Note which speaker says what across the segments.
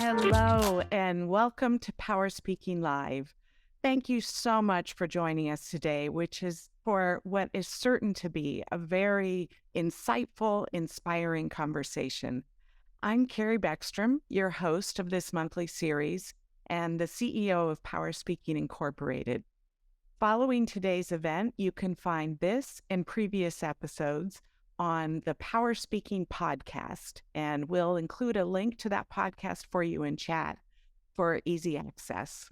Speaker 1: Hello, and welcome to PowerSpeaking Live. Thank you so much for joining us today, which is for what is certain to be a very insightful, inspiring conversation. I'm Carrie Beckstrom, your host of this monthly series and the CEO of PowerSpeaking Incorporated. Following today's event, you can find this and previous episodes on the PowerSpeaking podcast, and we'll include a link to that podcast for you in chat for easy access.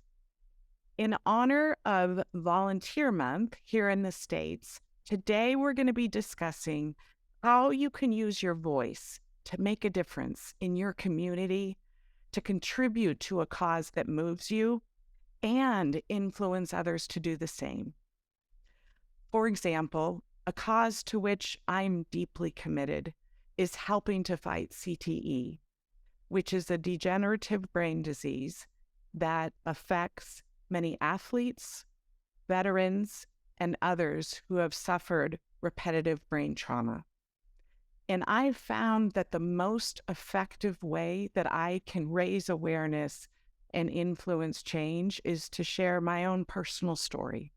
Speaker 1: In honor of Volunteer Month here in the States, today we're going to be discussing how you can use your voice to make a difference in your community, to contribute to a cause that moves you, and influence others to do the same. For example, a cause to which I'm deeply committed is helping to fight CTE, which is a degenerative brain disease that affects many athletes, veterans, and others who have suffered repetitive brain trauma. And I've found that the most effective way that I can raise awareness and influence change is to share my own personal story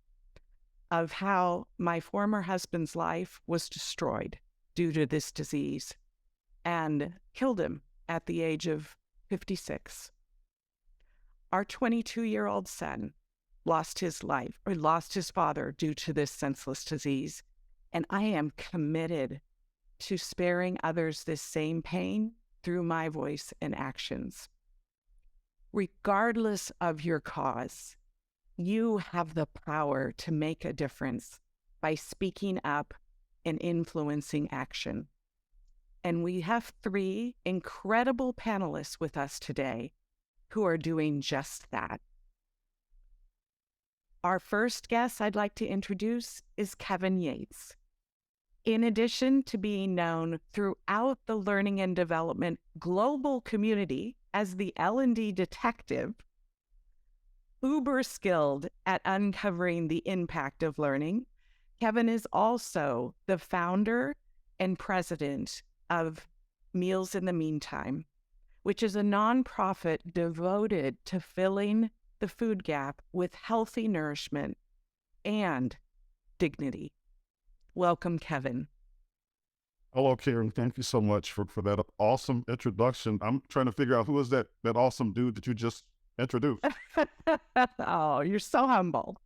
Speaker 1: of how my former husband's life was destroyed due to this disease and killed him at the age of 56. Our 22-year-old son lost his father due to this senseless disease, and I am committed to sparing others this same pain through my voice and actions. Regardless of your cause, you have the power to make a difference by speaking up and influencing action. And we have 3 incredible panelists with us today who are doing just that. Our first guest I'd like to introduce is Kevin Yates. In addition to being known throughout the learning and development global community as the L&D detective, uber skilled at uncovering the impact of learning, Kevin is also the founder and president of Meals in the Meantime, which is a nonprofit devoted to filling the food gap with healthy nourishment and dignity. Welcome, Kevin.
Speaker 2: Hello, Karen. Thank you so much for that awesome introduction. I'm trying to figure out who is that awesome dude that you just introduced.
Speaker 1: Oh, you're so humble.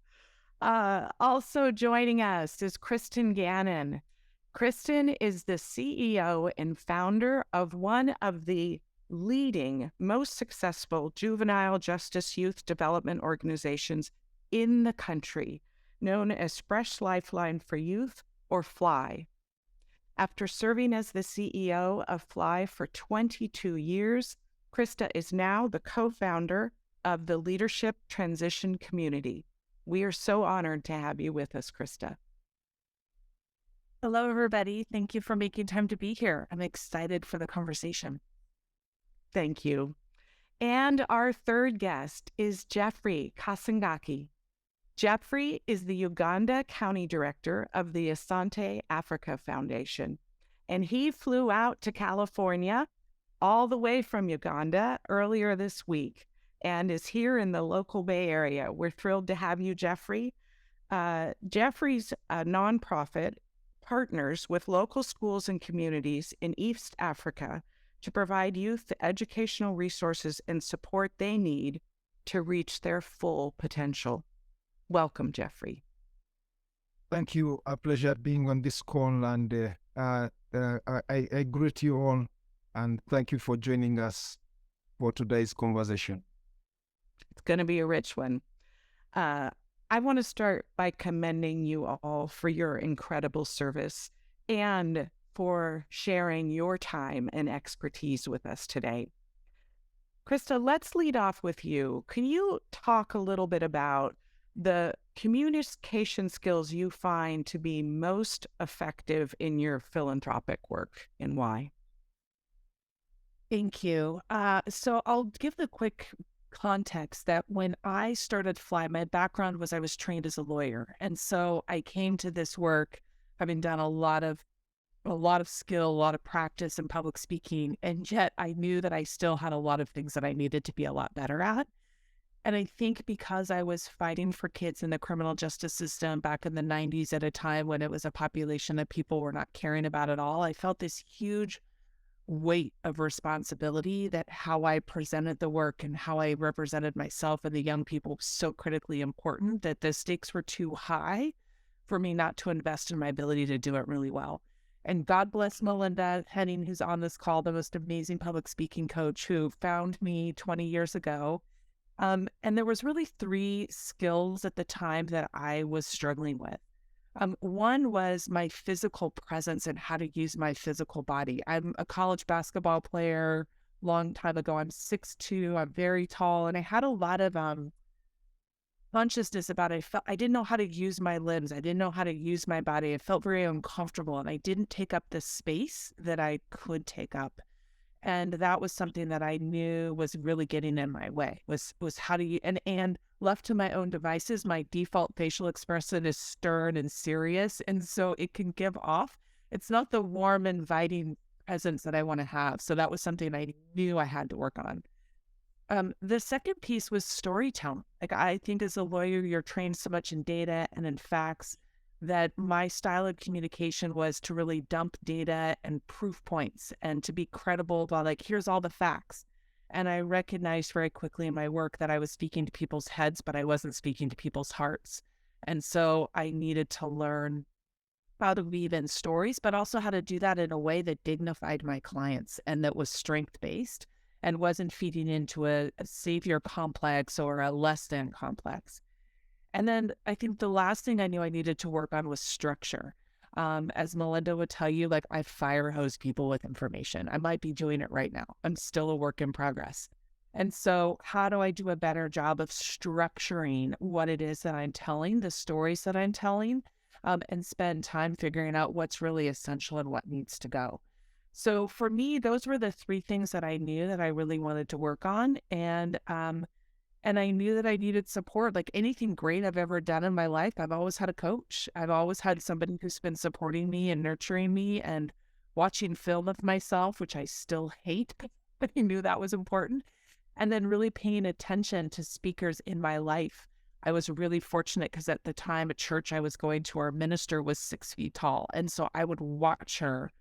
Speaker 1: Also joining us is Kristen Gannon. Kristen is the CEO and founder of one of the leading, most successful juvenile justice youth development organizations in the country, known as Fresh Lifeline for Youth, or FLY. After serving as the CEO of FLY for 22 years, Krista is now the co-founder of the Leadership Transition Community. We are so honored to have you with us, Krista.
Speaker 3: Hello, everybody. Thank you for making time to be here. I'm excited for the conversation.
Speaker 1: Thank you. And our third guest is Jeffrey Kasangaki. Jeffrey is the Uganda County Director of the Asante Africa Foundation, and he flew out to California all the way from Uganda earlier this week and is here in the local Bay Area. We're thrilled to have you, Jeffrey. Jeffrey's nonprofit partners with local schools and communities in East Africa to provide youth the educational resources and support they need to reach their full potential. Welcome, Jeffrey.
Speaker 4: Thank you. A pleasure being on this call, and I greet you all, and thank you for joining us for today's conversation.
Speaker 1: It's going to be a rich one. I want to start by commending you all for your incredible service and for sharing your time and expertise with us today. Krista, let's lead off with you. Can you talk a little bit about the communication skills you find to be most effective in your philanthropic work and why?
Speaker 3: Thank you. So I'll give the quick context that when I started Fly, my background was I was trained as a lawyer. And so I came to this work having done a lot of a lot of skill, a lot of practice in public speaking. And yet I knew that I still had a lot of things that I needed to be a lot better at. And I think because I was fighting for kids in the criminal justice system back in the 90s at a time when it was a population that people were not caring about at all, I felt this huge weight of responsibility that how I presented the work and how I represented myself and the young people was so critically important that the stakes were too high for me not to invest in my ability to do it really well. And God bless Melinda Henning, who's on this call, the most amazing public speaking coach who found me 20 years ago. And there was really 3 skills at the time that I was struggling with. One was my physical presence and how to use my physical body. I'm a college basketball player long time ago. I'm 6'2", I'm very tall, and I had a lot of consciousness about it. I didn't know how to use my limbs. I didn't know how to use my body. I felt very uncomfortable, and I didn't take up the space that I could take up. And that was something that I knew was really getting in my way, was how do you, and left to my own devices, my default facial expression is stern and serious. And so it can give off. It's not the warm, inviting presence that I want to have. So that was something I knew I had to work on. The second piece was storytelling. Like, I think as a lawyer, you're trained so much in data and in facts that my style of communication was to really dump data and proof points and to be credible about, like, here's all the facts. And I recognized very quickly in my work that I was speaking to people's heads, but I wasn't speaking to people's hearts. And so I needed to learn how to weave in stories, but also how to do that in a way that dignified my clients and that was strength-based and wasn't feeding into a savior complex or a less than complex. And then I think the last thing I knew I needed to work on was structure. As Melinda would tell you, like, I fire hose people with information. I might be doing it right now. I'm still a work in progress. And so how do I do a better job of structuring what it is that I'm telling, the stories that I'm telling, and spend time figuring out what's really essential and what needs to go. So for me, those were the 3 things that I knew that I really wanted to work on. And I knew that I needed support. Like, anything great I've ever done in my life, I've always had a coach. I've always had somebody who's been supporting me and nurturing me and watching film of myself, which I still hate, but I knew that was important. And then really paying attention to speakers in my life. I was really fortunate because at the time, a church I was going to, our minister was 6 feet tall. And so I would watch her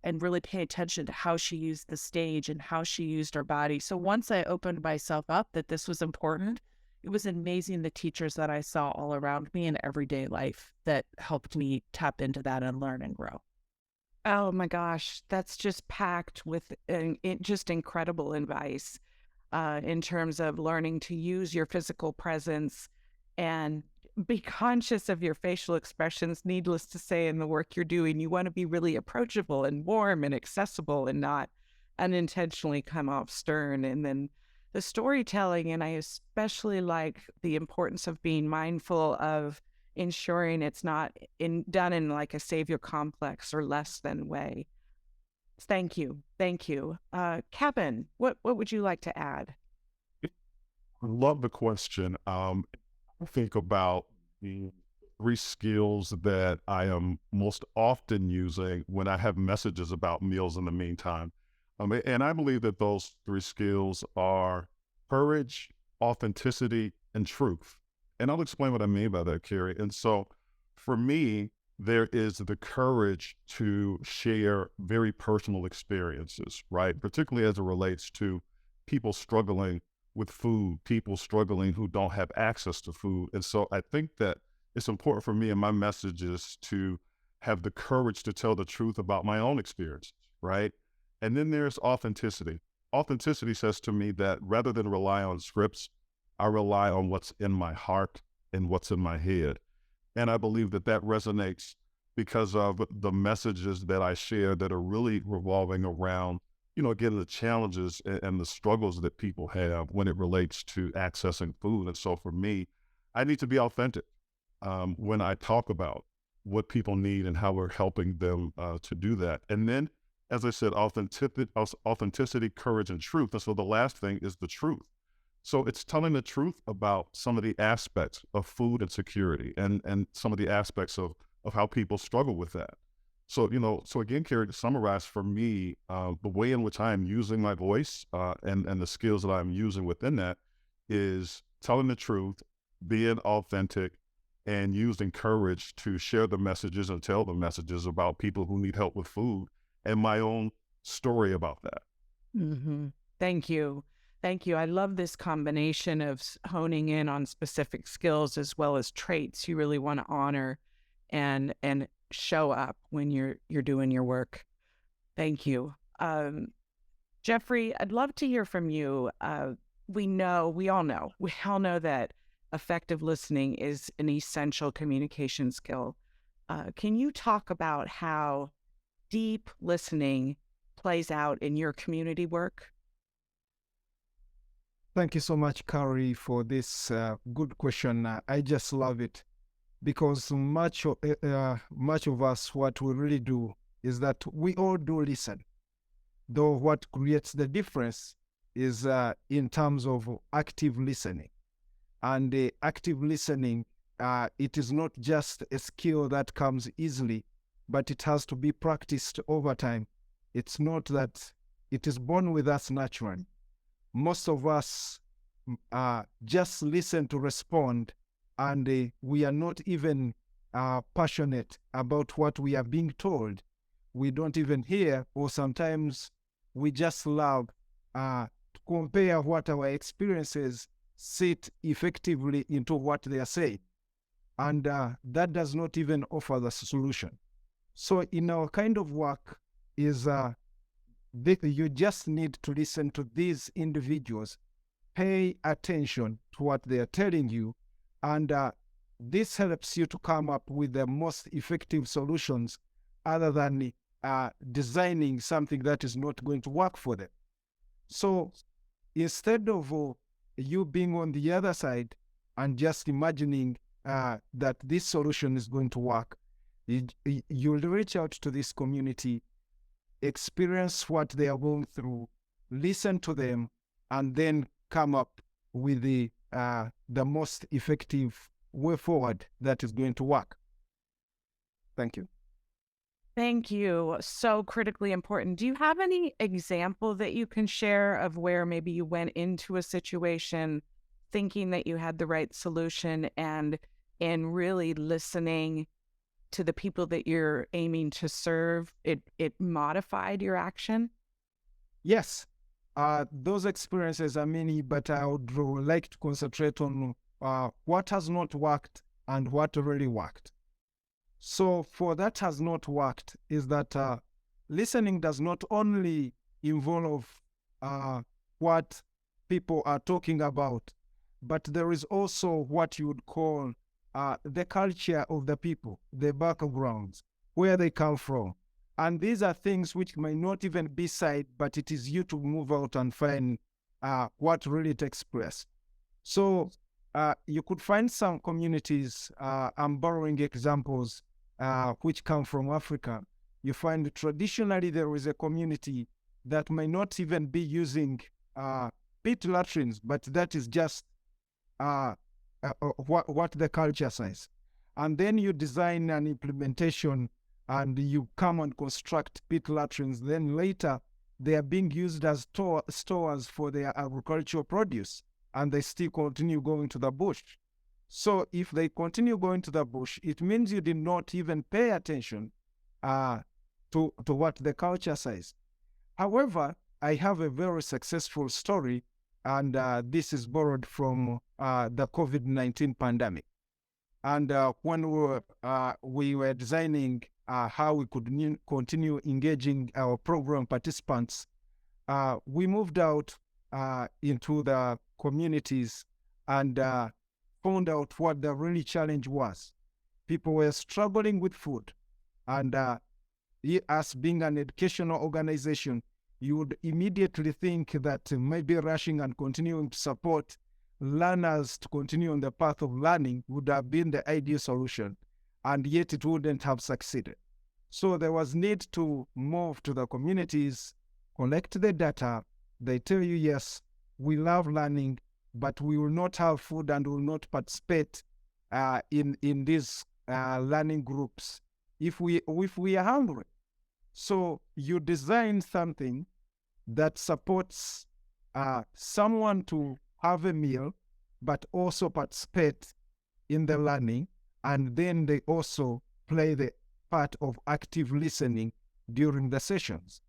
Speaker 3: and really pay attention to how she used the stage and how she used her body. So once I opened myself up that this was important, it was amazing the teachers that I saw all around me in everyday life that helped me tap into that and learn and grow.
Speaker 1: Oh my gosh, that's just packed with just incredible advice in terms of learning to use your physical presence and be conscious of your facial expressions. Needless to say, in the work you're doing, you want to be really approachable and warm and accessible and not unintentionally come off stern. And then the storytelling, and I especially like the importance of being mindful of ensuring it's not done in like a savior complex or less than way. Thank you. Thank you. Kevin, what would you like to add?
Speaker 2: I love the question. Think about the 3 skills that I am most often using when I have messages about meals in the meantime. And I believe that those 3 skills are courage, authenticity, and truth. And I'll explain what I mean by that, Carrie. And so for me, there is the courage to share very personal experiences, right? Particularly as it relates to people struggling with food, people struggling who don't have access to food. And so I think that it's important for me in my messages to have the courage to tell the truth about my own experience, right? And then there's authenticity. Authenticity says to me that rather than rely on scripts, I rely on what's in my heart and what's in my head. And I believe that that resonates because of the messages that I share that are really revolving around, again, the challenges and the struggles that people have when it relates to accessing food. And so for me, I need to be authentic when I talk about what people need and how we're helping them to do that. And then, as I said, authenticity, courage, and truth. And so the last thing is the truth. So it's telling the truth about some of the aspects of food insecurity and some of the aspects of how people struggle with that. So, so again, Carrie, to summarize for me, the way in which I am using my voice and the skills that I'm using within that is telling the truth, being authentic, and using courage to share the messages and tell the messages about people who need help with food and my own story about that.
Speaker 1: Mm-hmm. Thank you. Thank you. I love this combination of honing in on specific skills as well as traits you really want to honor and show up when you're doing your work. Thank you. Jeffrey, I'd love to hear from you. We all know that effective listening is an essential communication skill. Can you talk about how deep listening plays out in your community work?
Speaker 4: Thank you so much, Carrie, for this good question. I just love it because much of us, what we really do is that we all do listen. Though what creates the difference is in terms of active listening. And active listening, it is not just a skill that comes easily, but it has to be practiced over time. It's not that it is born with us naturally. Most of us just listen to respond, and we are not even passionate about what we are being told. We don't even hear, or sometimes we just love to compare what our experiences sit effectively into what they are saying. And that does not even offer the solution. So in our kind of work is you just need to listen to these individuals, pay attention to what they are telling you, and this helps you to come up with the most effective solutions other than designing something that is not going to work for them. So instead of you being on the other side and just imagining that this solution is going to work, you'll reach out to this community, experience what they are going through, listen to them, and then come up with the most effective way forward that is going to work. Thank you.
Speaker 1: Thank you. So critically important. Do you have any example that you can share of where maybe you went into a situation thinking that you had the right solution and in really listening to the people that you're aiming to serve, it modified your action?
Speaker 4: Yes, those experiences are many, but I would like to concentrate on what has not worked and what really worked. So for that has not worked is that listening does not only involve what people are talking about, but there is also what you would call the culture of the people, the backgrounds, where they come from. And these are things which may not even be said, but it is you to move out and find what really takes place. So you could find some communities, I'm borrowing examples which come from Africa. You find traditionally there is a community that may not even be using pit latrines, but that is just what the culture says. And then you design an implementation and you come and construct pit latrines. Then later they are being used as stores for their agricultural produce, and they still continue going to the bush. So if they continue going to the bush, it means you did not even pay attention to what the culture says. However, I have a very successful story, and this is borrowed from the COVID-19 pandemic. And when we were designing how we could continue engaging our program participants, we moved out into the communities and found out what the really challenge was. People were struggling with food, and us being an educational organization, you would immediately think that maybe rushing and continuing to support learners to continue on the path of learning would have been the ideal solution, and yet it wouldn't have succeeded. So there was need to move to the communities, collect the data. They tell you, yes, we love learning, but we will not have food and will not participate in these learning groups if we are hungry. So you design something that supports someone to have a meal, but also participate in the learning, and then they also play the part of active listening during the sessions.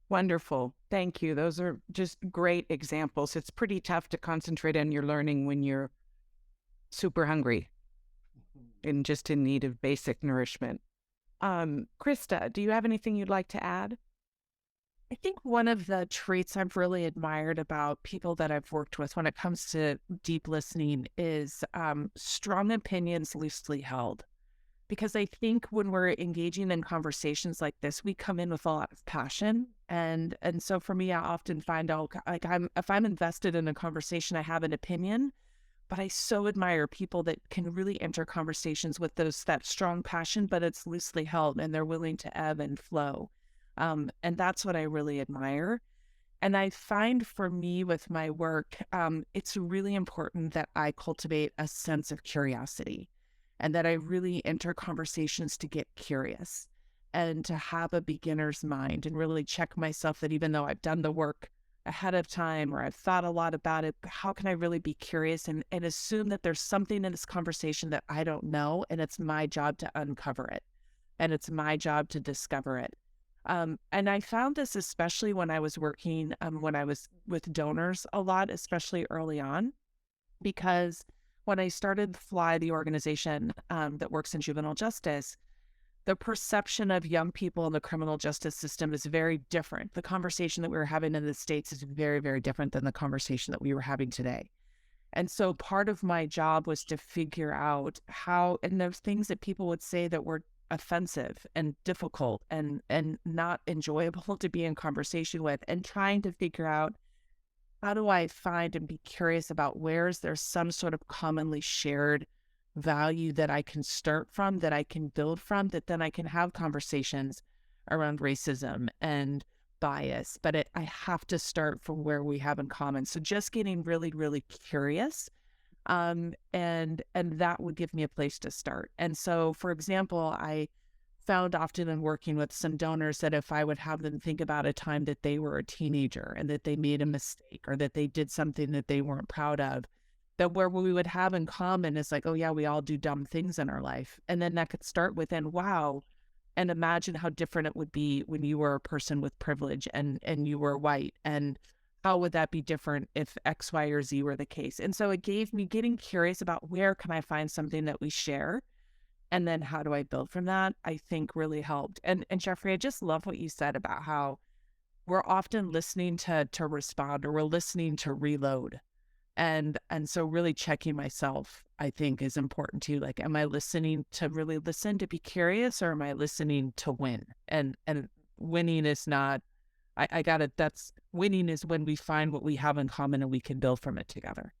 Speaker 1: Wonderful. Thank you. Those are just great examples. It's pretty tough to concentrate on your learning when you're super hungry and just in need of basic nourishment. Krista, do you have anything you'd like to add?
Speaker 3: I think one of the traits I've really admired about people that I've worked with when it comes to deep listening is strong opinions loosely held. Because I think when we're engaging in conversations like this, we come in with a lot of passion. And so for me, I often find out like if I'm invested in a conversation, I have an opinion, but I so admire people that can really enter conversations with that strong passion, but it's loosely held and they're willing to ebb and flow. And that's what I really admire. And I find for me with my work, it's really important that I cultivate a sense of curiosity and that I really enter conversations to get curious and to have a beginner's mind and really check myself that even though I've done the work ahead of time or I've thought a lot about it, how can I really be curious and assume that there's something in this conversation that I don't know and it's my job to uncover it and it's my job to discover it. And I found this especially when I was working, when I was with donors a lot, especially early on, because when I started Fly, the organization that works in juvenile justice, the perception of young people in the criminal justice system is very different. The conversation that we were having in the States is very, very different than the conversation that we were having today. And so part of my job was to figure out how, and there's things that people would say that were offensive and difficult and not enjoyable to be in conversation with, and trying to figure out how do I find and be curious about where is there some sort of commonly shared value that I can start from, that I can build from, that then I can have conversations around racism and bias. But I have to start from where we have in common. So just getting really, really curious, and that would give me a place to start. And so, for example, I found often in working with some donors that if I would have them think about a time that they were a teenager and that they made a mistake or that they did something that they weren't proud of, that where we would have in common is like, oh yeah, we all do dumb things in our life. And then that could start with, and wow, and imagine how different it would be when you were a person with privilege and you were white, and how would that be different if X, Y, or Z were the case? And so it gave me getting curious about where can I find something that we share, and then how do I build from that, I think really helped. And Jeffrey, I just love what you said about how we're often listening to respond, or we're listening to reload. And so really checking myself, I think, is important too. Like, am I listening to really listen, to be curious, or am I listening to win? And winning is not, I got it. That's winning is when we find what we have in common and we can build from it together.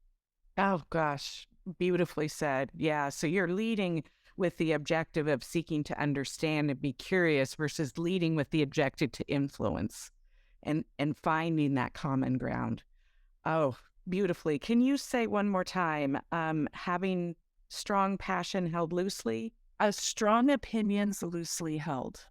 Speaker 1: Oh, gosh, beautifully said. Yeah. So you're leading with the objective of seeking to understand and be curious versus leading with the objective to influence and finding that common ground. Oh, beautifully. Can you say one more time, having strong passion held loosely?
Speaker 3: Strong opinions loosely held.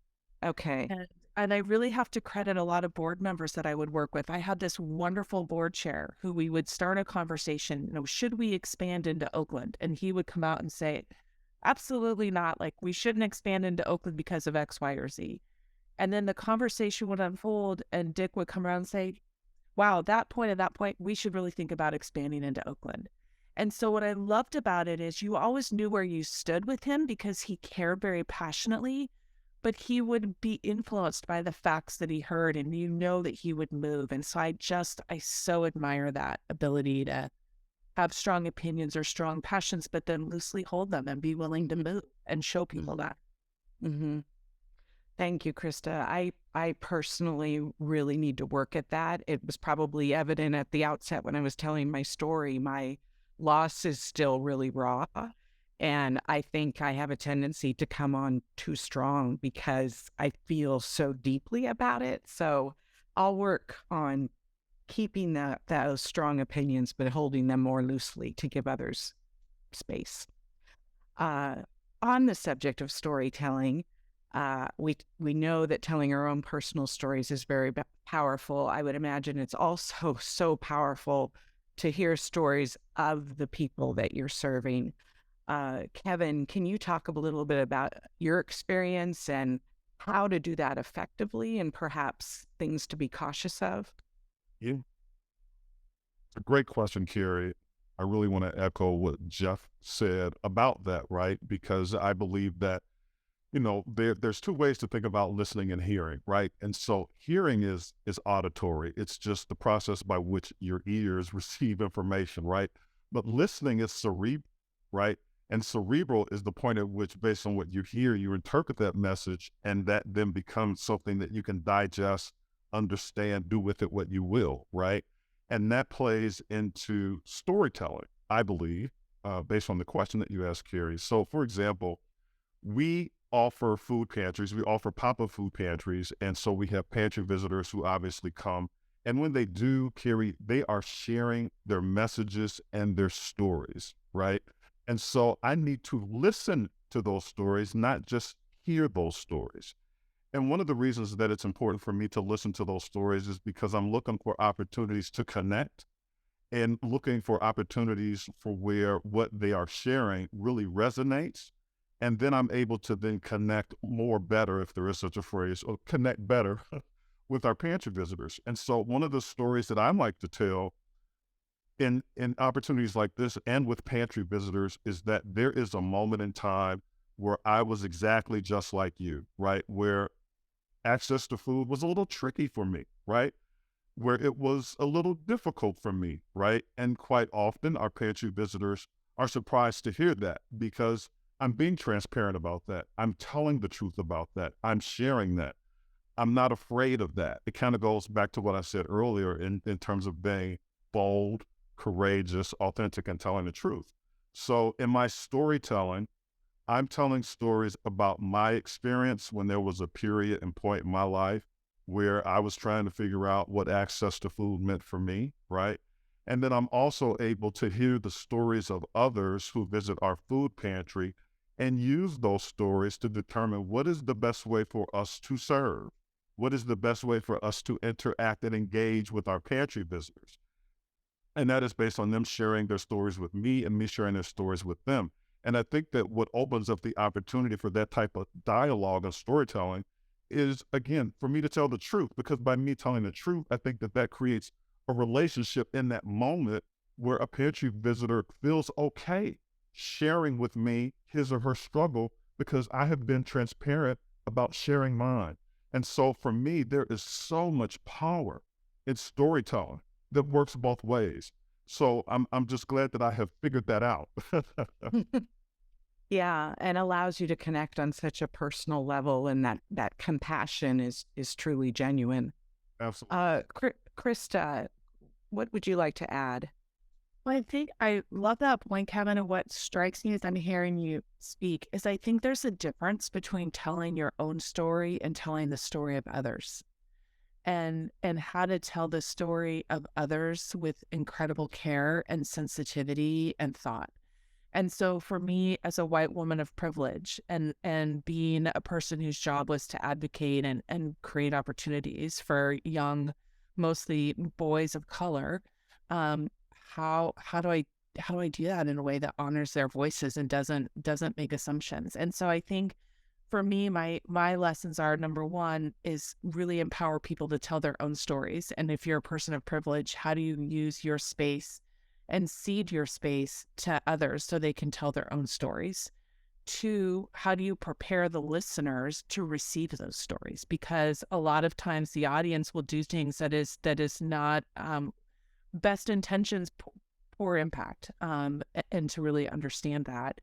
Speaker 1: Okay.
Speaker 3: And I really have to credit a lot of board members that I would work with. I had this wonderful board chair who we would start a conversation, should we expand into Oakland? And he would come out and say, absolutely not. Like, we shouldn't expand into Oakland because of X, Y, or Z. And then the conversation would unfold and Dick would come around and say, wow, at that point, we should really think about expanding into Oakland. And so what I loved about it is you always knew where you stood with him because he cared very passionately, but he would be influenced by the facts that he heard, and that he would move. And so I so admire that ability to have strong opinions or strong passions, but then loosely hold them and be willing to move and show people that.
Speaker 1: Mm-hmm. Thank you, Krista. I personally really need to work at that. It was probably evident at the outset when I was telling my story. My loss is still really raw. And I think I have a tendency to come on too strong because I feel so deeply about it. So I'll work on keeping those strong opinions, but holding them more loosely to give others space. on the subject of storytelling, we know that telling our own personal stories is very powerful. I would imagine it's also so powerful to hear stories of the people that you're serving. Kevin, can you talk a little bit about your experience and how to do that effectively and perhaps things to be cautious of?
Speaker 2: Yeah. It's a great question, Carrie. I really want to echo what Jeff said about that, right? Because I believe that, there's two ways to think about listening and hearing, right? And so hearing is auditory. It's just the process by which your ears receive information, right? But listening is cerebral, right? And cerebral is the point at which, based on what you hear, you interpret that message, and that then becomes something that you can digest, understand, do with it what you will, right? And that plays into storytelling, I believe, based on the question that you asked, Carrie. So, for example, we offer food pantries, we offer pop-up food pantries. And so we have pantry visitors who obviously come. And when they do, Carrie, they are sharing their messages and their stories, right? And so I need to listen to those stories, not just hear those stories. And one of the reasons that it's important for me to listen to those stories is because I'm looking for opportunities to connect and looking for opportunities for where what they are sharing really resonates. And then I'm able to then connect more better, if there is such a phrase, or connect better with our pantry visitors. And so one of the stories that I like to tell in opportunities like this and with pantry visitors is that there is a moment in time where I was exactly just like you, right? Where access to food was a little tricky for me, right? Where it was a little difficult for me, right? And quite often our pantry visitors are surprised to hear that because I'm being transparent about that. I'm telling the truth about that. I'm sharing that. I'm not afraid of that. It kind of goes back to what I said earlier in terms of being bold, courageous, authentic, and telling the truth. So in my storytelling, I'm telling stories about my experience when there was a period and point in my life where I was trying to figure out what access to food meant for me, right? And then I'm also able to hear the stories of others who visit our food pantry and use those stories to determine what is the best way for us to serve. What is the best way for us to interact and engage with our pantry visitors? And that is based on them sharing their stories with me and me sharing their stories with them. And I think that what opens up the opportunity for that type of dialogue and storytelling is, again, for me to tell the truth, because by me telling the truth, I think that that creates a relationship in that moment where a pantry visitor feels okay sharing with me his or her struggle because I have been transparent about sharing mine. And so for me, there is so much power in storytelling that works both ways. So I'm just glad that I have figured that out.
Speaker 1: Yeah, and allows you to connect on such a personal level, and that compassion is truly genuine.
Speaker 2: Absolutely.
Speaker 1: Krista, what would you like to add?
Speaker 3: Well, I think I love that point, Kevin. And what strikes me as I'm hearing you speak is I think there's a difference between telling your own story and telling the story of others, and how to tell the story of others with incredible care and sensitivity and thought. And so for me as a white woman of privilege and being a person whose job was to advocate and create opportunities for young, mostly boys of color, um, how do I do that in a way that honors their voices and doesn't make assumptions? And so I think for me, my lessons are, number one is really empower people to tell their own stories. And if you're a person of privilege, how do you use your space and seed your space to others so they can tell their own stories? Two, how do you prepare the listeners to receive those stories? Because a lot of times the audience will do things that is not best intentions, poor impact, and to really understand that.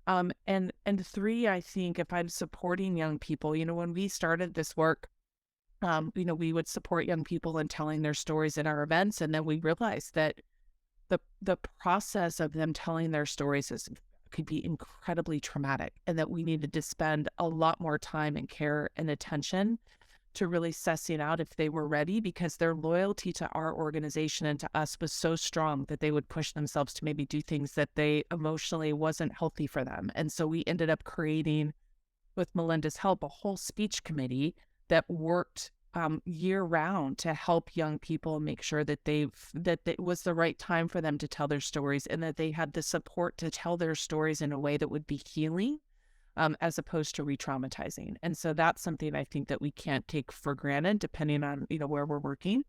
Speaker 3: And three, I think if I'm supporting young people, when we started this work, we would support young people in telling their stories in our events, and then we realized that the process of them telling their stories could be incredibly traumatic, and that we needed to spend a lot more time and care and attention to really sussing out if they were ready, because their loyalty to our organization and to us was so strong that they would push themselves to maybe do things that they emotionally wasn't healthy for them. And so we ended up creating, with Melinda's help, a whole speech committee that worked year round to help young people make sure that that it was the right time for them to tell their stories, and that they had the support to tell their stories in a way that would be healing, as opposed to re-traumatizing. And so that's something I think that we can't take for granted, depending on, where we're working.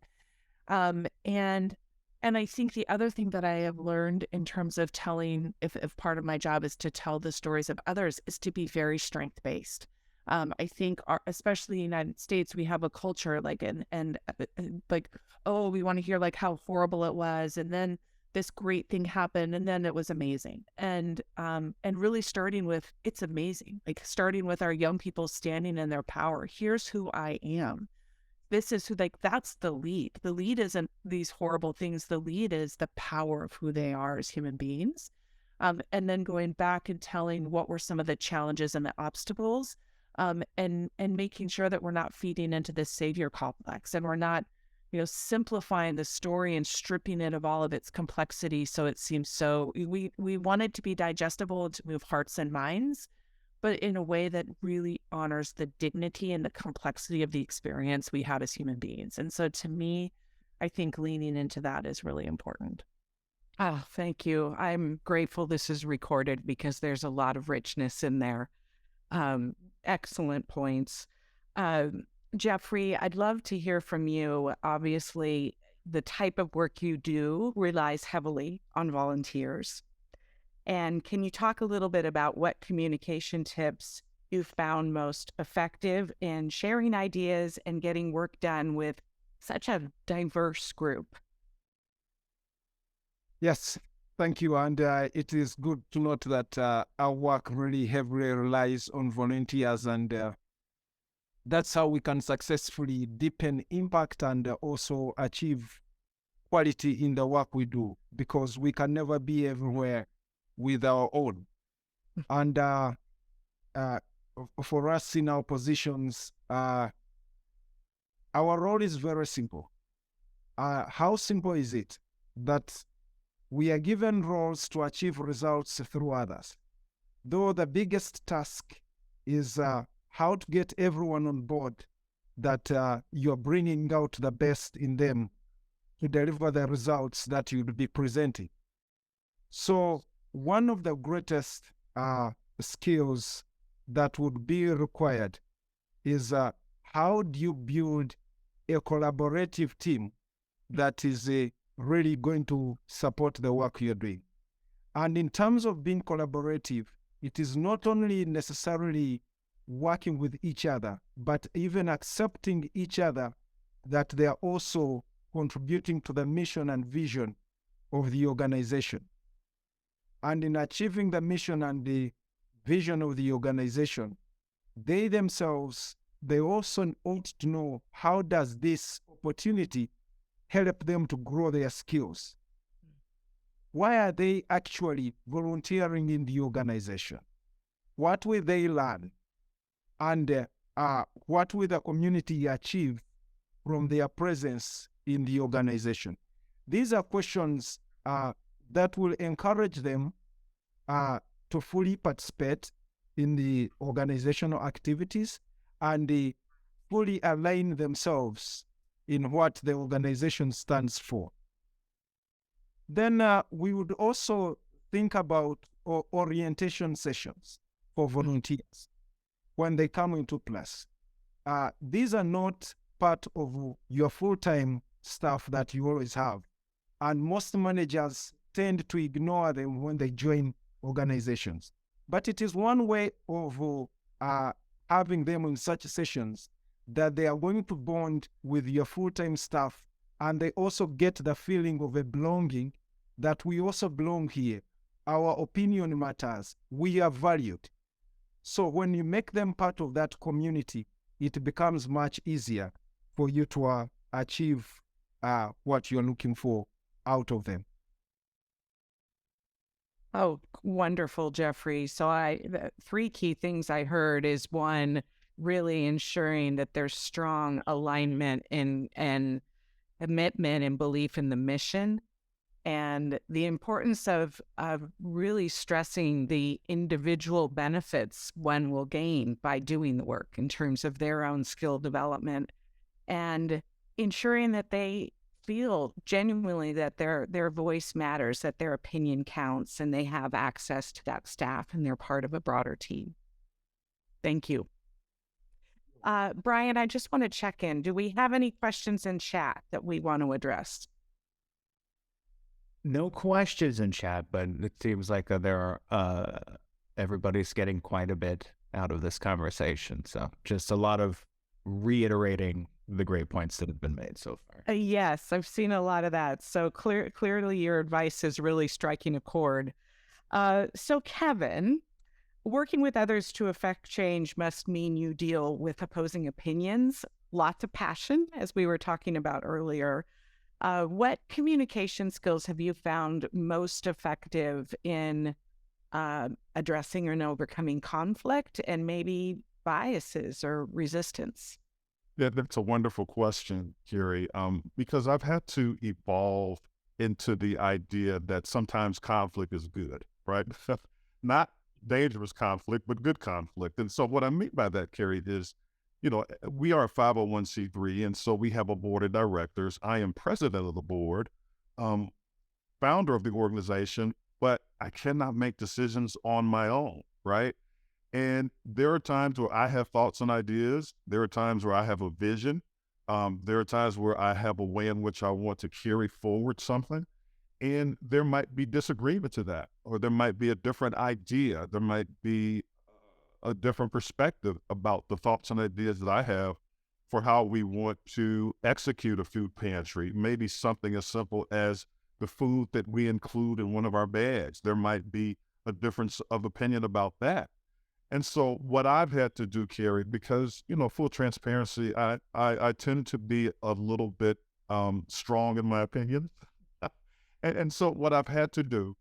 Speaker 3: And I think the other thing that I have learned in terms of telling, if part of my job is to tell the stories of others, is to be very strength-based. I think, especially in the United States, we have a culture like, like, oh, we want to hear like how horrible it was, and then this great thing happened, and then it was amazing. And really starting with, it's amazing, like starting with our young people standing in their power. Here's who I am. This is who, like, that's the lead. The lead isn't these horrible things. The lead is the power of who they are as human beings. And then going back and telling what were some of the challenges and the obstacles, and making sure that we're not feeding into this savior complex, and we're not, simplifying the story and stripping it of all of its complexity. So it seems so, we want it to be digestible and to move hearts and minds, but in a way that really honors the dignity and the complexity of the experience we have as human beings. And so to me, I think leaning into that is really important.
Speaker 1: Oh, thank you. I'm grateful this is recorded because there's a lot of richness in there. Excellent points. Jeffrey, I'd love to hear from you. Obviously, the type of work you do relies heavily on volunteers. And can you talk a little bit about what communication tips you found most effective in sharing ideas and getting work done with such a diverse group?
Speaker 4: Yes, thank you. And it is good to note that our work really heavily relies on volunteers, and that's how we can successfully deepen impact and also achieve quality in the work we do, because we can never be everywhere with our own. And for us in our positions, our role is very simple. How simple is it? That we are given roles to achieve results through others. Though the biggest task is how to get everyone on board, that you're bringing out the best in them to deliver the results that you'll be presenting. So one of the greatest skills that would be required is how do you build a collaborative team that is really going to support the work you're doing. And in terms of being collaborative, it is not only necessarily working with each other, but even accepting each other that they are also contributing to the mission and vision of the organization. And in achieving the mission and the vision of the organization, they themselves, they also ought to know, how does this opportunity help them to grow their skills? Why are they actually volunteering in the organization? What will they learn? And what will the community achieve from their presence in the organization? These are questions that will encourage them to fully participate in the organizational activities and fully align themselves in what the organization stands for. Then we would also think about orientation sessions for volunteers when they come into place. These are not part of your full-time staff that you always have. And most managers tend to ignore them when they join organizations. But it is one way of having them in such sessions that they are going to bond with your full-time staff, and they also get the feeling of a belonging, that we also belong here. Our opinion matters. We are valued. So when you make them part of that community, it becomes much easier for you to achieve what you're looking for out of them.
Speaker 1: Oh, wonderful, Jeffrey. So the three key things I heard is, one, really ensuring that there's strong alignment and commitment and belief in the mission, and the importance of really stressing the individual benefits one will gain by doing the work in terms of their own skill development, and ensuring that they feel genuinely that their voice matters, that their opinion counts, and they have access to that staff and they're part of a broader team. Thank you. Brian, I just want to check in. Do we have any questions in chat that we want to address?
Speaker 5: No questions in chat, but it seems like there are, everybody's getting quite a bit out of this conversation. So just a lot of reiterating the great points that have been made so far.
Speaker 1: Yes, I've seen a lot of that. So clearly your advice is really striking a chord. So Kevin, working with others to affect change must mean you deal with opposing opinions, lots of passion, as we were talking about earlier. What communication skills have you found most effective in addressing and overcoming conflict and maybe biases or resistance?
Speaker 2: Yeah, that's a wonderful question, Carrie, because I've had to evolve into the idea that sometimes conflict is good, right? Not dangerous conflict, but good conflict. And so what I mean by that, Carrie, is, we are a 501c3, and so we have a board of directors. I am president of the board, founder of the organization, but I cannot make decisions on my own, right? And there are times where I have thoughts and ideas. There are times where I have a vision. There are times where I have a way in which I want to carry forward something. And there might be disagreement to that, or there might be a different idea. There might be a different perspective about the thoughts and ideas that I have for how we want to execute a food pantry. Maybe something as simple as the food that we include in one of our bags. There might be a difference of opinion about that. And so what I've had to do, Carrie, because, full transparency, I tend to be a little bit strong in my opinion. And so what I've had to do,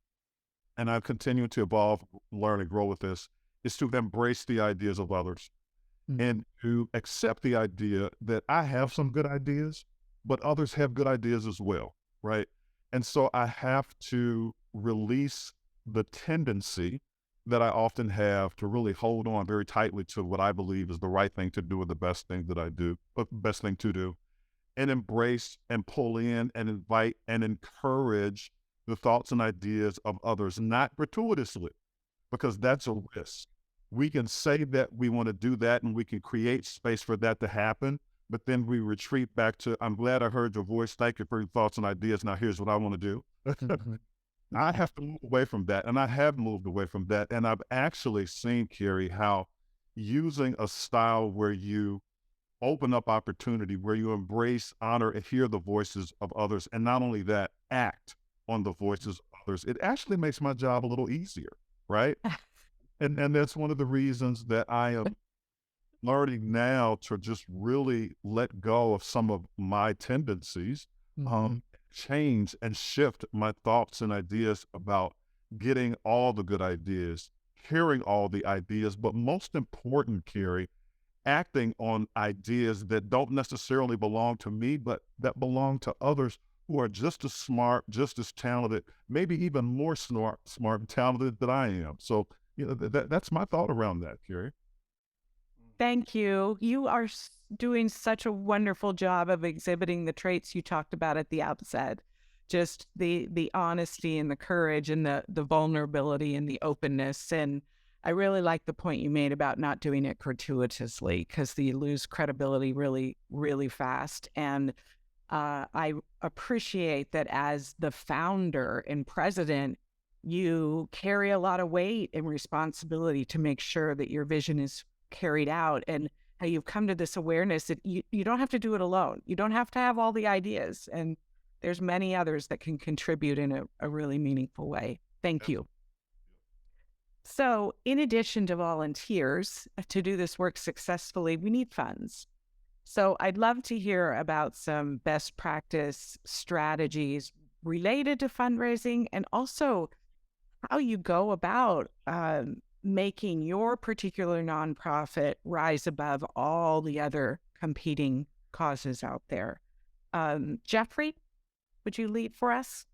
Speaker 2: and I've continued to evolve, learn, and grow with this, is to embrace the ideas of others and to accept the idea that I have some good ideas, but others have good ideas as well, right? And so I have to release the tendency that I often have to really hold on very tightly to what I believe is the right thing to do or the best thing that I do, but best thing to do, and embrace and pull in and invite and encourage the thoughts and ideas of others, not gratuitously, because that's a risk. We can say that we want to do that and we can create space for that to happen, but then we retreat back to, I'm glad I heard your voice. Thank you for your thoughts and ideas. Now here's what I want to do. I have to move away from that, and I have moved away from that. And I've actually seen, Carrie, how using a style where you open up opportunity, where you embrace, honor, and hear the voices of others, and not only that, act on the voices of others, it actually makes my job a little easier, right? And that's one of the reasons that I am learning now to just really let go of some of my tendencies, change and shift my thoughts and ideas about getting all the good ideas, hearing all the ideas, but most important, Carrie, acting on ideas that don't necessarily belong to me, but that belong to others who are just as smart, just as talented, maybe even more smart and talented than I am. So, that's my thought around that, Carrie.
Speaker 1: Thank you. You are doing such a wonderful job of exhibiting the traits you talked about at the outset. Just the honesty and the courage and the vulnerability and the openness. And I really like the point you made about not doing it gratuitously, because you lose credibility really, really fast. And I appreciate that as the founder and president, you carry a lot of weight and responsibility to make sure that your vision is carried out, and how you've come to this awareness that you don't have to do it alone. You don't have to have all the ideas, and there's many others that can contribute in a really meaningful way. Thank you. So in addition to volunteers, to do this work successfully, we need funds. So I'd love to hear about some best practice strategies related to fundraising, and also how you go about making your particular nonprofit rise above all the other competing causes out there. Jeffrey, would you lead for us?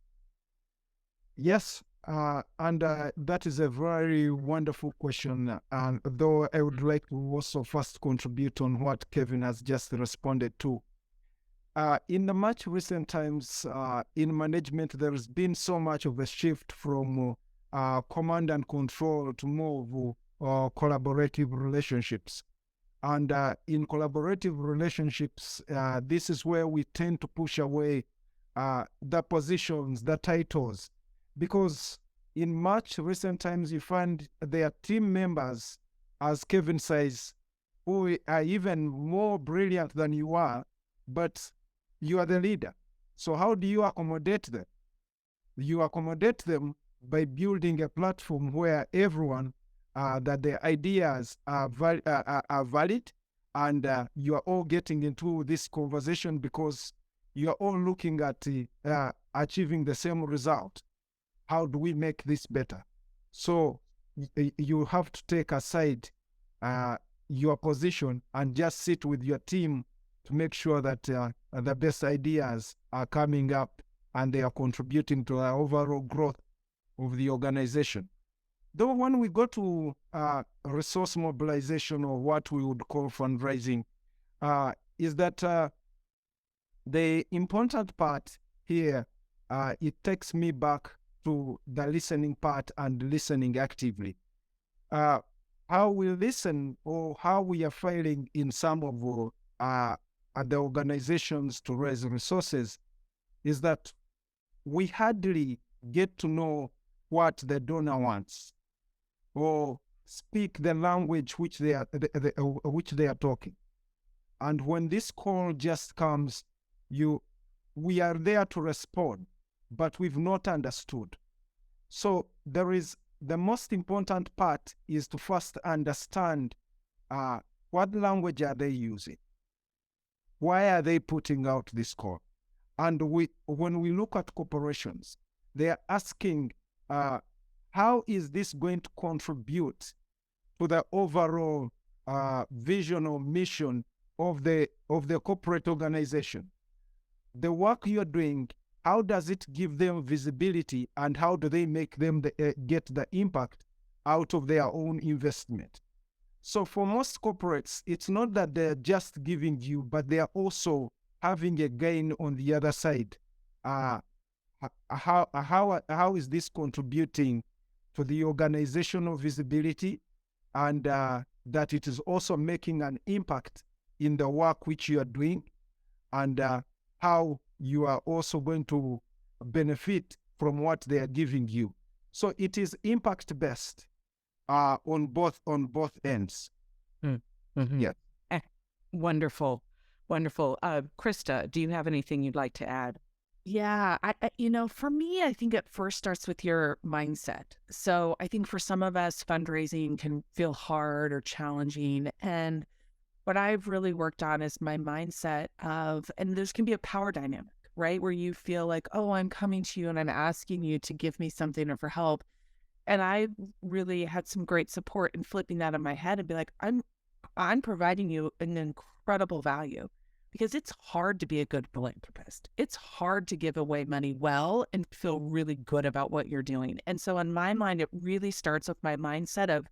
Speaker 4: Yes, and that is a very wonderful question. And though I would like to also first contribute on what Kevin has just responded to. In the much recent times in management, there has been so much of a shift from command and control to more of collaborative relationships. And in collaborative relationships, this is where we tend to push away the positions, the titles, because in much recent times, you find their team members, as Kevin says, who are even more brilliant than you are, but you are the leader. So how do you accommodate them? You accommodate them by building a platform where everyone, that their ideas are valid, and you are all getting into this conversation because you are all looking at achieving the same result. How do we make this better? So you have to take aside your position and just sit with your team to make sure that the best ideas are coming up and they are contributing to the overall growth of the organization. Though when we go to resource mobilization, or what we would call fundraising, is that the important part here, it takes me back to the listening part and listening actively. How we listen, or how we are failing in some of the organizations to raise resources, is that we hardly get to know what the donor wants, or speak the language which they are talking. And when this call just comes, we are there to respond, but we've not understood. So the most important part is to first understand what language are they using, why are they putting out this call. And when we look at corporations, they are asking, how is this going to contribute to the overall vision or mission of the corporate organization? The work you're doing, how does it give them visibility, and how do they make them get the impact out of their own investment? So for most corporates, it's not that they're just giving you, but they are also having a gain on the other side. How is this contributing to the organizational visibility, and that it is also making an impact in the work which you are doing, and how you are also going to benefit from what they are giving you. So it is impact based on both ends.
Speaker 5: Mm-hmm.
Speaker 4: Yeah.
Speaker 1: Wonderful. Wonderful. Krista, do you have anything you'd like to add?
Speaker 3: Yeah, for me, I think it first starts with your mindset. So I think for some of us, fundraising can feel hard or challenging. And what I've really worked on is my mindset of, and there's can be a power dynamic, right? Where you feel like, oh, I'm coming to you and I'm asking you to give me something or for help. And I really had some great support in flipping that in my head and be like, I'm providing you an incredible value, because it's hard to be a good philanthropist. It's hard to give away money well and feel really good about what you're doing. And so in my mind, it really starts with my mindset of,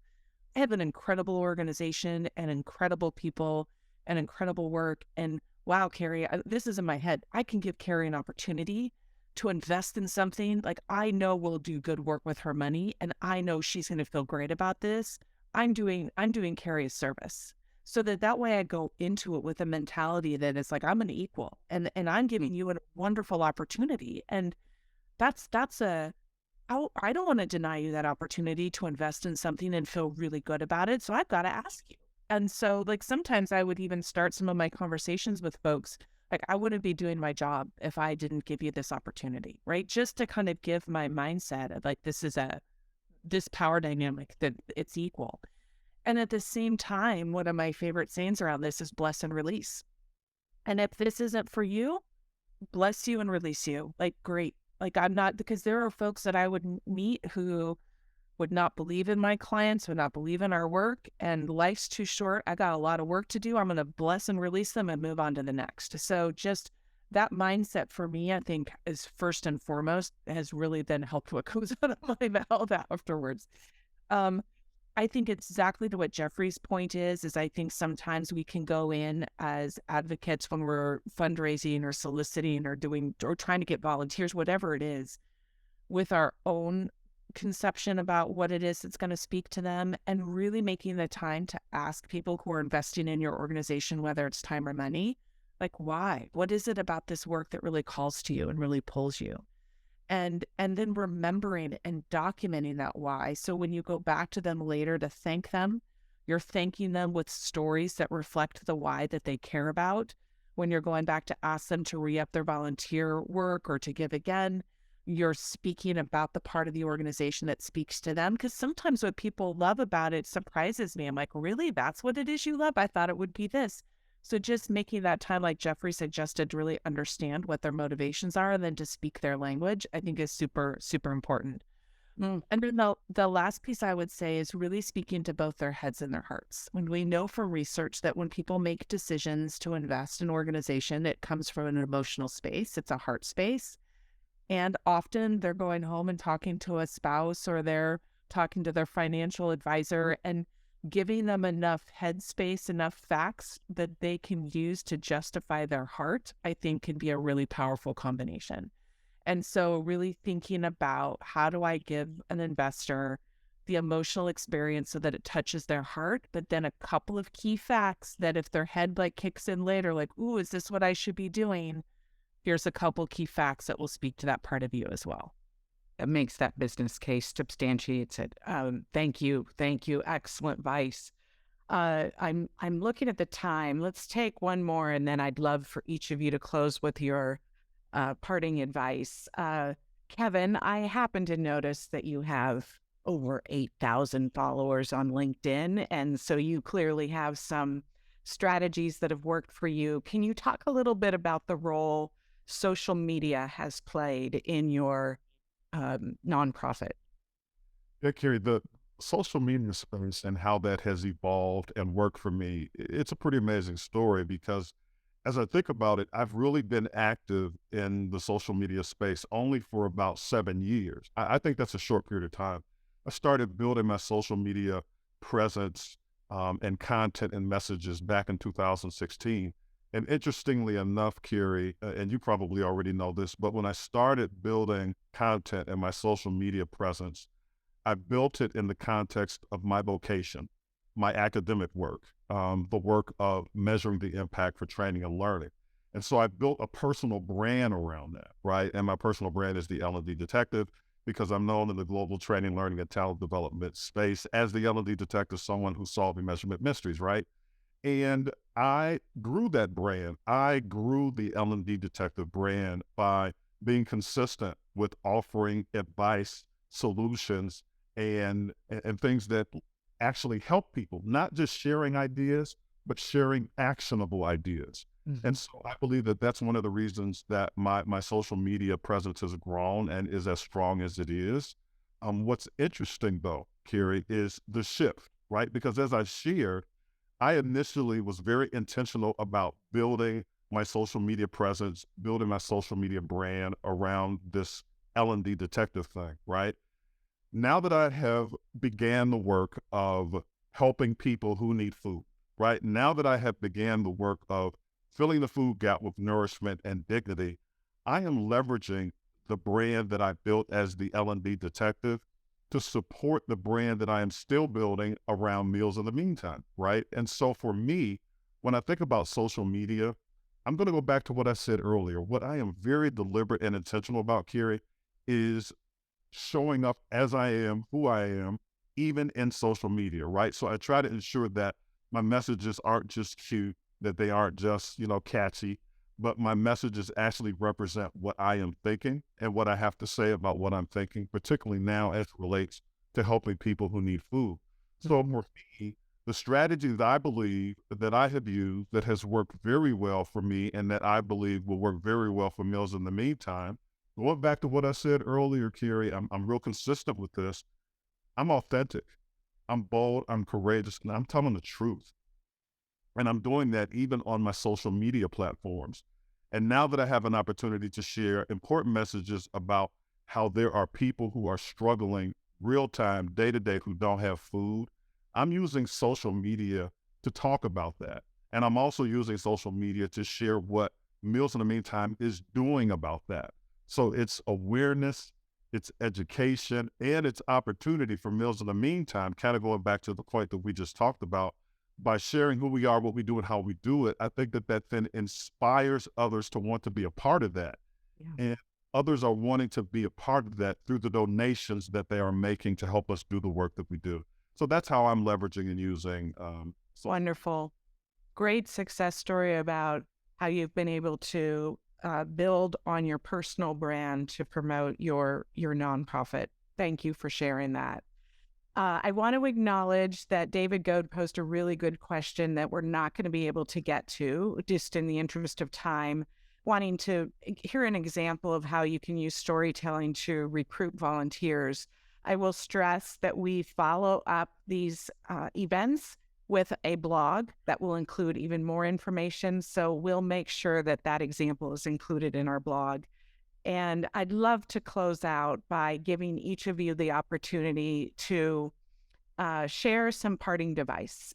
Speaker 3: I have an incredible organization and incredible people and incredible work. And wow, Carrie, this is in my head. I can give Carrie an opportunity to invest in something. Like, I know we'll do good work with her money, and I know she's going to feel great about this. I'm doing Carrie a service, so that way I go into it with a mentality that is like, I'm an equal, and I'm giving you a wonderful opportunity. And I don't want to deny you that opportunity to invest in something and feel really good about it. So I've got to ask you. And so, like, sometimes I would even start some of my conversations with folks, like, I wouldn't be doing my job if I didn't give you this opportunity, right? Just to kind of give my mindset of like, this power dynamic, that it's equal. And at the same time, one of my favorite sayings around this is bless and release. And if this isn't for you, bless you and release you. Like, great. Like, I'm not, because there are folks that I would meet who would not believe in my clients, would not believe in our work, and life's too short. I got a lot of work to do. I'm going to bless and release them and move on to the next. So just that mindset for me, I think, is first and foremost, has really then helped what comes out of my mouth afterwards. Um, I think it's exactly to what Jeffrey's point is I think sometimes we can go in as advocates when we're fundraising or soliciting or doing or trying to get volunteers, whatever it is, with our own conception about what it is that's going to speak to them, and really making the time to ask people who are investing in your organization, whether it's time or money, like, why? What is it about this work that really calls to you and really pulls you? And then remembering and documenting that why. So when you go back to them later to thank them, you're thanking them with stories that reflect the why that they care about. When you're going back to ask them to re-up their volunteer work or to give again, you're speaking about the part of the organization that speaks to them. Because sometimes what people love about it surprises me. I'm like, really? That's what it is you love? I thought it would be this. So just making that time, like Jeffrey suggested, to really understand what their motivations are and then to speak their language, I think is super, super important. And then the last piece I would say is really speaking to both their heads and their hearts. When we know from research that when people make decisions to invest in an organization, it comes from an emotional space. It's a heart space. And often they're going home and talking to a spouse, or they're talking to their financial advisor and giving them enough headspace, enough facts that they can use to justify their heart, I think can be a really powerful combination. And so really thinking about, how do I give an investor the emotional experience so that it touches their heart, but then a couple of key facts that if their head like kicks in later, like, ooh, is this what I should be doing? Here's a couple key facts that will speak to that part of you as well.
Speaker 1: That makes that business case, substantiates it. Thank you. Excellent advice. I'm looking at the time. Let's take one more, and then I'd love for each of you to close with your parting advice. Kevin, I happen to notice that you have over 8,000 followers on LinkedIn, and so you clearly have some strategies that have worked for you. Can you talk a little bit about the role social media has played in your nonprofit?
Speaker 2: Yeah, Carrie, the social media space and how that has evolved and worked for me, it's a pretty amazing story because as I think about it, I've really been active in the social media space only for about 7 years. I think that's a short period of time. I started building my social media presence and content and messages back in 2016. And interestingly enough, Carrie, and you probably already know this, but when I started building content and my social media presence, I built it in the context of my vocation, my academic work, the work of measuring the impact for training and learning. And so I built a personal brand around that, right? And my personal brand is the L&D Detective, because I'm known in the global training, learning, and talent development space as the L&D Detective, someone who's solving measurement mysteries, right? And I grew that brand. I grew the L&D Detective brand by being consistent with offering advice, solutions, and things that actually help people, not just sharing ideas, but sharing actionable ideas. And so I believe that that's one of the reasons that my social media presence has grown and is as strong as it is. What's interesting though, Carrie, is the shift, right? Because as I shared, I initially was very intentional about building my social media presence, building my social media brand around this L&D Detective thing, right? Now that I have began the work of helping people who need food, right? Now that I have began the work of filling the food gap with nourishment and dignity, I am leveraging the brand that I built as the L&D Detective to support the brand that I am still building around Meals in the Meantime, right? And so for me, when I think about social media, I'm going to go back to what I said earlier. What I am very deliberate and intentional about, Carrie, is showing up as I am, who I am, even in social media, right? So I try to ensure that my messages aren't just cute, that they aren't just, catchy, but my messages actually represent what I am thinking and what I have to say about what I'm thinking, particularly now as it relates to helping people who need food. So for me, the strategy that I believe that I have used that has worked very well for me and that I believe will work very well for Meals in the Meantime, going back to what I said earlier, Carrie, I'm real consistent with this. I'm authentic, I'm bold, I'm courageous, and I'm telling the truth. And I'm doing that even on my social media platforms. And now that I have an opportunity to share important messages about how there are people who are struggling real time, day to day, who don't have food, I'm using social media to talk about that. And I'm also using social media to share what Meals in the Meantime is doing about that. So it's awareness, it's education, and it's opportunity for Meals in the Meantime, kind of going back to the point that we just talked about. By sharing who we are, what we do, and how we do it, I think that that then inspires others to want to be a part of that.
Speaker 1: Yeah.
Speaker 2: And others are wanting to be a part of that through the donations that they are making to help us do the work that we do. So that's how I'm leveraging and using.
Speaker 1: Wonderful. Great success story about how you've been able to build on your personal brand to promote your nonprofit. Thank you for sharing that. I want to acknowledge that David Goad posed a really good question that we're not going to be able to get to, just in the interest of time, wanting to hear an example of how you can use storytelling to recruit volunteers. I will stress that we follow up these events with a blog that will include even more information. So we'll make sure that that example is included in our blog. And I'd love to close out by giving each of you the opportunity to share some parting advice.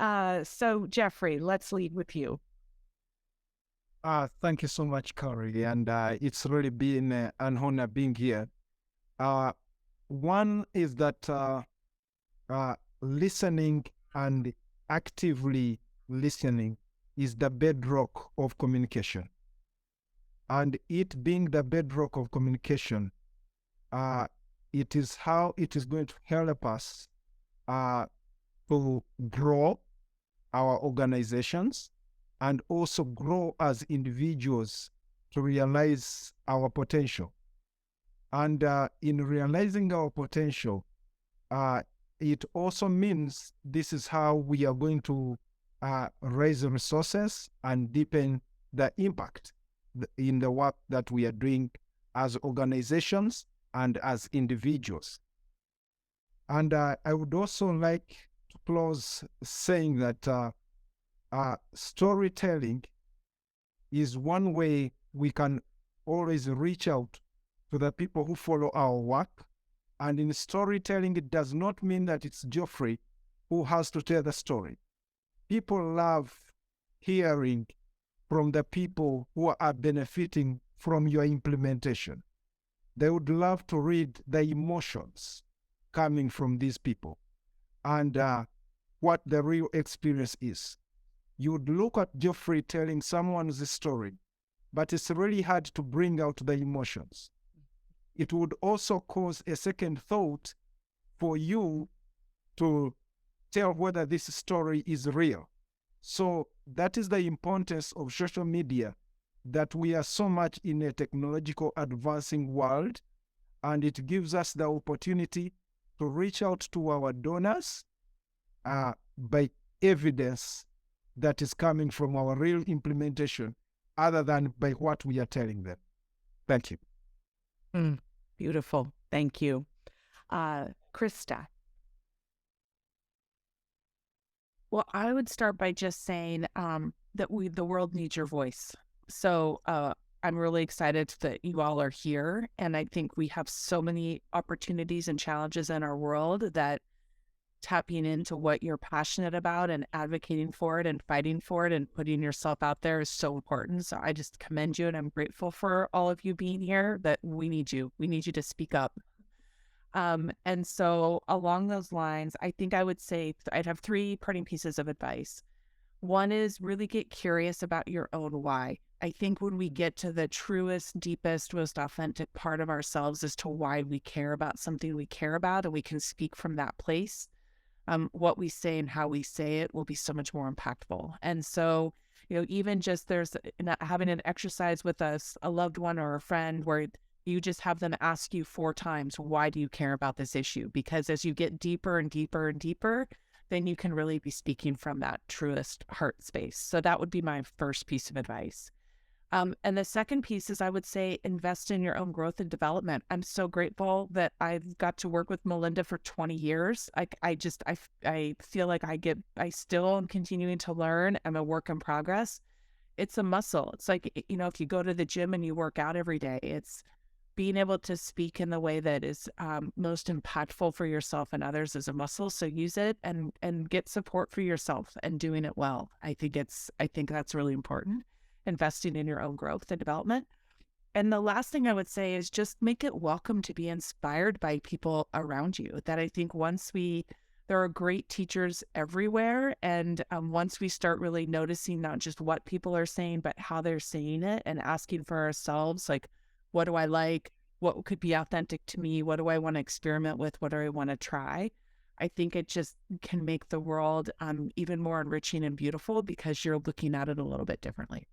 Speaker 1: So Jeffrey, let's lead with you.
Speaker 4: Thank you so much, Corey. And it's really been an honor being here. One is that listening and actively listening is the bedrock of communication. And it being the bedrock of communication, it is how it is going to help us to grow our organizations and also grow as individuals to realize our potential. And in realizing our potential, it also means this is how we are going to raise resources and deepen the impact in the work that we are doing as organizations and as individuals. And I would also like to close saying that storytelling is one way we can always reach out to the people who follow our work. And in storytelling, it does not mean that it's Geoffrey who has to tell the story. People love hearing from the people who are benefiting from your implementation. They would love to read the emotions coming from these people and what the real experience is. You would look at Geoffrey telling someone's story, but it's really hard to bring out the emotions. It would also cause a second thought for you to tell whether this story is real. So that is the importance of social media, that we are so much in a technological advancing world, and it gives us the opportunity to reach out to our donors by evidence that is coming from our real implementation, other than by what we are telling them. Thank you.
Speaker 1: Beautiful. Thank you. Krista.
Speaker 3: Well, I would start by just saying that the world needs your voice. So I'm really excited that you all are here. And I think we have so many opportunities and challenges in our world that tapping into what you're passionate about and advocating for it and fighting for it and putting yourself out there is so important. So I just commend you, and I'm grateful for all of you being here. That we need you. We need you to speak up. And so along those lines, I think I would say I'd have three parting pieces of advice. One is really get curious about your own why. I think when we get to the truest, deepest, most authentic part of ourselves as to why we care about something we care about, and we can speak from that place, what we say and how we say it will be so much more impactful. And so, even just having an exercise with a loved one or a friend where you just have them ask you 4 times, why do you care about this issue? Because as you get deeper and deeper and deeper, then you can really be speaking from that truest heart space. So that would be my first piece of advice. And the second piece is, I would say, invest in your own growth and development. I'm so grateful that I've got to work with Melinda for 20 years. I feel like I still am continuing to learn. I'm a work in progress. It's a muscle. It's like, if you go to the gym and you work out every day, it's being able to speak in the way that is most impactful for yourself and others is a muscle. So use it and get support for yourself and doing it well. I think that's really important. Investing in your own growth and development. And the last thing I would say is just make it welcome to be inspired by people around you. That I think there are great teachers everywhere. And once we start really noticing not just what people are saying, but how they're saying it, and asking for ourselves, like, what do I like? What could be authentic to me? What do I want to experiment with? What do I want to try? I think it just can make the world even more enriching and beautiful because you're looking at it a little bit differently.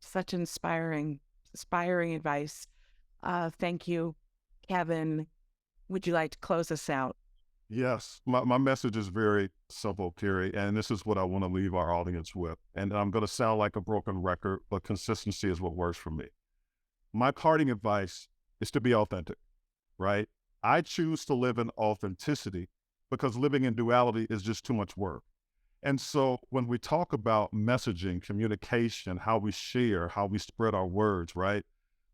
Speaker 1: Such inspiring advice. Thank you, Kevin. Would you like to close us out?
Speaker 2: Yes, my message is very simple, Carrie, and this is what I want to leave our audience with. And I'm going to sound like a broken record, but consistency is what works for me. My parting advice is to be authentic, right? I choose to live in authenticity because living in duality is just too much work. And so when we talk about messaging, communication, how we share, how we spread our words, right?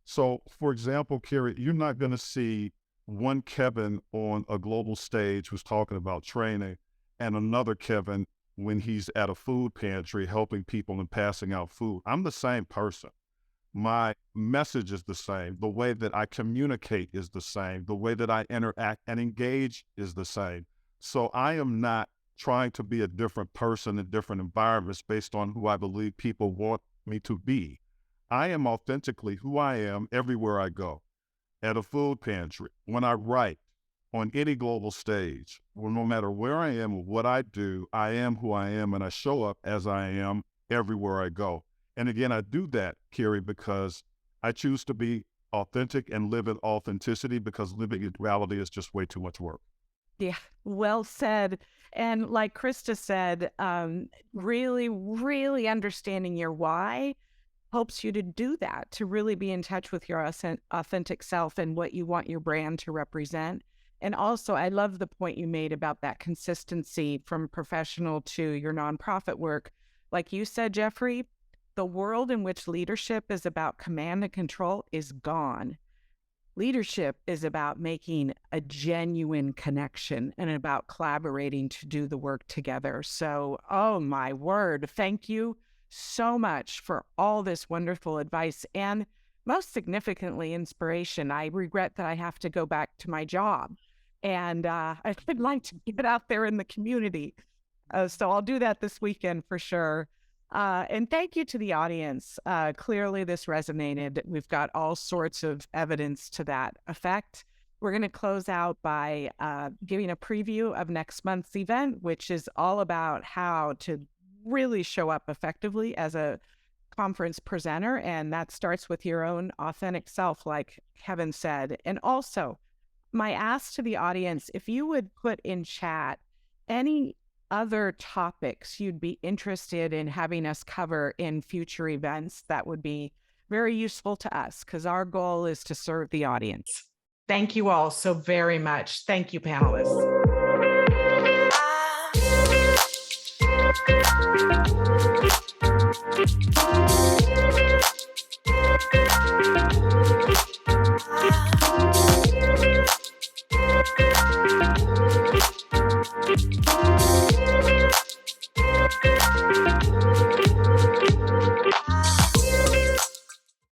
Speaker 2: So for example, Carrie, you're not going to see one Kevin on a global stage who's talking about training and another Kevin when he's at a food pantry helping people and passing out food. I'm the same person. My message is the same. The way that I communicate is the same. The way that I interact and engage is the same. So I am not trying to be a different person in different environments based on who I believe people want me to be. I am authentically who I am everywhere I go. At a food pantry, when I write, on any global stage, well, no matter where I am or what I do, I am who I am and I show up as I am everywhere I go. And again, I do that, Carrie, because I choose to be authentic and live in authenticity because living in reality is just way too much work.
Speaker 1: Yeah, well said. And like Krista said, really, really understanding your why helps you to do that, to really be in touch with your authentic self and what you want your brand to represent. And also, I love the point you made about that consistency from professional to your nonprofit work. Like you said, Jeffrey, the world in which leadership is about command and control is gone. Leadership is about making a genuine connection and about collaborating to do the work together. So, oh my word, thank you so much for all this wonderful advice and most significantly, inspiration. I regret that I have to go back to my job and I'd like to get out there in the community. So I'll do that this weekend for sure. And thank you to the audience. Clearly this resonated. We've got all sorts of evidence to that effect. We're going to close out by giving a preview of next month's event, which is all about how to really show up effectively as a conference presenter. And that starts with your own authentic self, like Kevin said. And also, my ask to the audience, if you would put in chat any other topics you'd be interested in having us cover in future events, that would be very useful to us because our goal is to serve the audience. Thank you all so very much. Thank you, panelists.